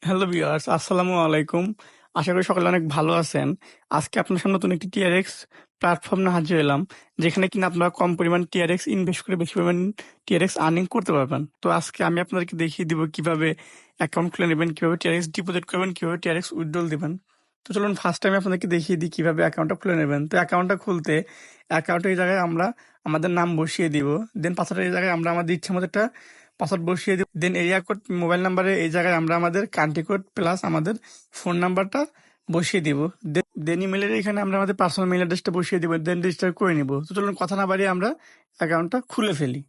Hello viewers, আসসালামু আলাইকুম। আশা করি সকলে অনেক ভালো আছেন। আজকে আপনার সামনে নতুন একটি টিআরএক্স প্ল্যাটফর্ম নিয়ে হাজির হলাম, যেখানে কিনা আপনারা কম পরিমাণ টিআরএক্স ইনভেস্ট করে বেশি পরিমাণ টিআরএক্স আর্নিং করতে পারবেন। তো আজকে আমি আপনাদেরকে দেখিয়ে দিব কিভাবে অ্যাকাউন্ট খুলে নেবেন, কিভাবে টিআরএক্স ডিপোজিট করবেন, কিভাবে টিআরএক্স উইথড্রল দিবেন। তো চলুন ফার্স্ট টাইম আপনাদেরকে দেখিয়ে দিই কিভাবে অ্যাকাউন্টটা খুলে নেবেন। তো অ্যাকাউন্টটা খুলতে অ্যাকাউন্টের জায়গায় আমরা আমাদের নাম বসিয়ে দিব, দেন পাসওয়ার্ডের জায়গায় আমরা আমাদের ইচ্ছে মতো একটা পাসওয়ার্ড বসিয়ে দিব। দেন এরিয়া কোড, মোবাইল নাম্বারে এই জায়গায় আমরা আমাদের কান্ট্রি কোড প্লাস আমাদের ফোন নাম্বারটা বসিয়ে দিব। দেন ইমেলের এখানে আমরা আমাদের পার্সোনাল মেল অ্যাড্রেসটা বসিয়ে দিব, দেন রেজিস্টার করে নিব। তো চলুন কথা না বাড়িয়ে আমরা অ্যাকাউন্টটা খুলে ফেলি।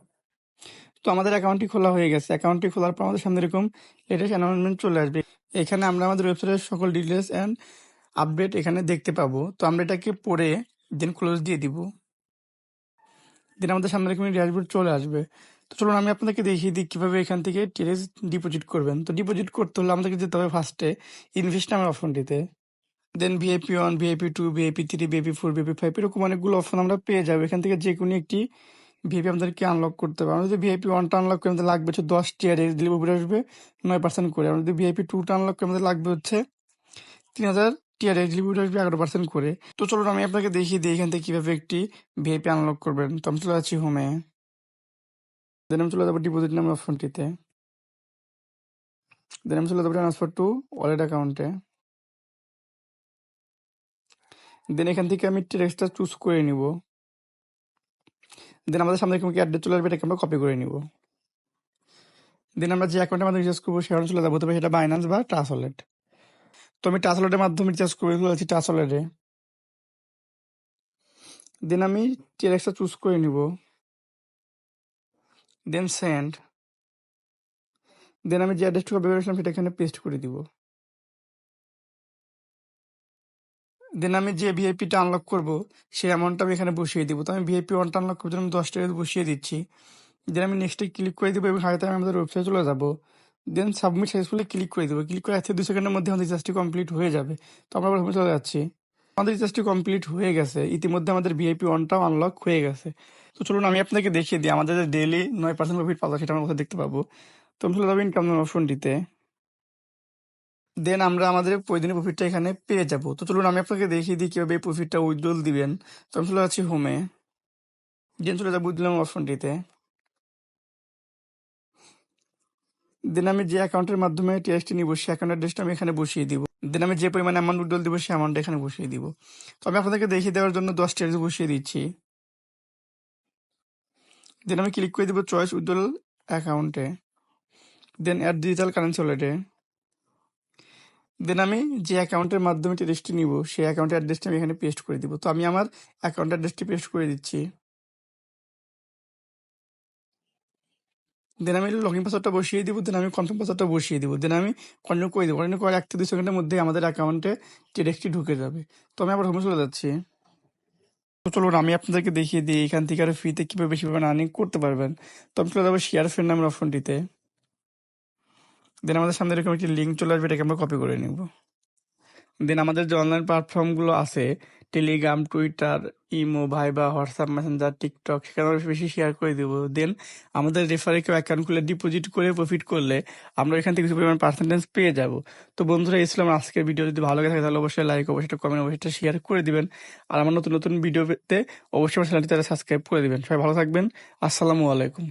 তো আমাদের অ্যাকাউন্টটি খোলা হয়ে গেছে। অ্যাকাউন্টটি খোলার পর আমাদের সামনে এরকম লেটেস্ট অ্যানাউন্সমেন্ট চলে আসবে। এখানে আমরা আমাদের ওয়েবসাইটের সকল ডিটেলস অ্যান্ড আপডেট এখানে দেখতে পাবো। তো আমরা এটাকে পড়ে দেন ক্লোজ দিয়ে দিব। দেন আমাদের সামনে এরকম ড্যাশবোর্ড চলে আসবে। তো চলুন আমি আপনাদেরকে দেখিয়ে দিই কিভাবে এখান থেকে টিআরএক্স ডিপোজিট করবেন। তো ডিপোজিট করতে হলে আমাদেরকে যেতে হবে ফার্স্টে ইনভেস্ট নামের অপশনটিতে। দেন VIP 1, VIP 2, VIP 3, VIP 4, VIP 5 এরকম অনেকগুলো অপশন আমরা পেয়ে যাবো। এখান থেকে যে কোনো একটি ভিআইপি আমাদেরকে আনলক করতে হবে। আমরা যদি VIP 1টা আনলক করে আমাদের লাগবে হচ্ছে 10 টিআরএক্স, দিলে উপরে আসবে 9% করে। আমরা যদি VIP 2টা আনলক করে আমাদের লাগবে হচ্ছে 3000 টিআরএক্স, দিলে উপরে আসবে 11% করে। তো চলুন আমি আপনাকে দেখিয়ে দিই এখান থেকে কিভাবে একটি ভিআইপি আনলক করবেন। তো আমি চলে যাচ্ছি হোমে। দেন আমি চলে যাবো ডিপোজিট নামের অপশনটিতে। দেন আমি চলে যাবো ট্রান্সফার টু ওয়ালেট অ্যাকাউন্টে। দেন এখান থেকে আমি টেক্সটটা চুজ করে নিব। দেন আমাদের সামনে এরকম অ্যাড্রেস চলে আসবে, এটাকে আমরা কপি করে নিব। দেন আমরা যে অ্যাকাউন্টে আমাদের রিচার্জ করবো সেখানে চলে যাবো, তবে সেটা বাইন্যান্স বা ট্রাস্ট ওয়ালেট। তো আমি ট্রাস্ট ওয়ালেটের মাধ্যমে রিচার্জ করে ফেলেছি ট্রাস্ট ওয়ালেটে। দেন আমি টেক্সটটা চুজ করে নিব। দেন সেন্ড। দেন আমি যে অ্যাড্রেসটা কপি করেছিলাম সেটা এখানে পেস্ট করে দিব। দেন আমি যে ভিআইপিটা আনলক করবো সেই অ্যামাউন্টটা আমি এখানে বসিয়ে দিব। তো আমি VIP 1টা আনলক করার জন্য আমি 10 টাকা বসিয়ে দিচ্ছি। দেন আমি নেক্সটে ক্লিক করে দিব এবং হাতে আমি আমাদের ওয়েবসাইটে চলে যাব। দেন সাবমিট সাকসেসফুলি ক্লিক করে দেবো। ক্লিক করে 1 থেকে 2 সেকেন্ডের মধ্যে আমাদের রিচার্জটি কমপ্লিট হয়ে যাবে। তো আমরা হোমে চলে যাচ্ছি। আমাদের রিচার্জটি কমপ্লিট হয়ে গেছে। ইতিমধ্যে আমাদের VIP 1টাও আনলক হয়ে গেছে। তো চলুন আমি আপনাকে দেখিয়ে দিই আমাদের যে ডেইলি 9% প্রফিট পাওয়া যায় সেটা আমরা কোথায় দেখতে পাবো। তো আমি চলে যাবো ইনকাম অপশনটিতে। দেন আমরা আমাদের প্রতিদিনের প্রফিটটা এখানে পেয়ে যাব। তো চলুন আমি আপনাকে দেখিয়ে দিই কিভাবে এই প্রফিটটা উইথড্রল দিবেন। তো আমি চলে যাচ্ছি হোমে। দেন চলে যাবো উইথড্রল অপশনটিতে। দেন আমি যে অ্যাকাউন্টের মাধ্যমে টিএসটি নিব সেই অ্যাকাউন্ট অ্যাড্রেসটা আমি এখানে বসিয়ে দিব। দেন আমি যে পরিমাণ অ্যামাউন্ট উইথড্রল দিব সেই অ্যামাউন্ট এখানে বসিয়ে দিব। তো আমি আপনাদেরকে দেখিয়ে দেওয়ার জন্য 10 টিএস বসিয়ে দিচ্ছি। দেন আমি ক্লিক করে দিব চয়েস উইথড্রল অ্যাকাউন্টে। দেন অ্যাড ডিজিটাল কারেন্সি ওয়ালেটে। দেন আমি যে অ্যাকাউন্টের মাধ্যমে টিএসটি নিব সেই অ্যাকাউন্টের অ্যাড্রেসটা আমি এখানে পেস্ট করে দিব। তো আমি আমার অ্যাকাউন্ট অ্যাড্রেসটি পেস্ট করে দিচ্ছি। দেন আমি লগইন পাসওয়ার্ডটা বসিয়ে দিব। দেন আমি কনফার্ম পাসওয়ার্ডটা বসিয়ে দিব। দেন আমি কন্টিনিউ করে দেবো। কন্টিনিউ করে 1 থেকে 2 সেকেন্ডের মধ্যে আমাদের অ্যাকাউন্টে টিএক্সটি ঢুকে যাবে। তো আমি আবার হোমে চলে যাচ্ছি। তো চলুন আমি আপনাদেরকে দেখিয়ে দিই এখান থেকে আরো ফ্রিতে কিভাবে বেশি পরিমাণ আর্নিং করতে পারবেন। তো আমি চলে যাবো শেয়ার ফ্রেন্ড নামের অপশনটিতে। দেন আমাদের সামনে এরকম একটি লিঙ্ক চলে আসবে, এটাকে আমরা কপি করে নিব। দেন আমাদের যে অনলাইন প্ল্যাটফর্মগুলো আছে Telegram, Twitter, imo, viva, WhatsApp, Messenger, TikTok, সেখানে আমরা বেশি শেয়ার করে দিব। দেন আমাদের রেফারে কেউ অ্যাকাউন্ট খুলে ডিপোজিট করে প্রফিট করলে আমরা এখান থেকে কিছু পরিমাণ পার্সেন্টেজ পেয়ে যাব। তো বন্ধুরা, এই ছিল আমার আজকের ভিডিও। যদি ভালো লাগে থাকে তাহলে অবশ্যই লাইক, অবশ্যই কমেন্ট, অবশ্যই শেয়ার করে দিবেন। আর আমার নতুন নতুন ভিডিও পেতে অবশ্যই আমার চ্যানেলটি তারা সাবস্ক্রাইব করে দিবেন। সবাই ভালো থাকবেন। আসসালামু আলাইকুম।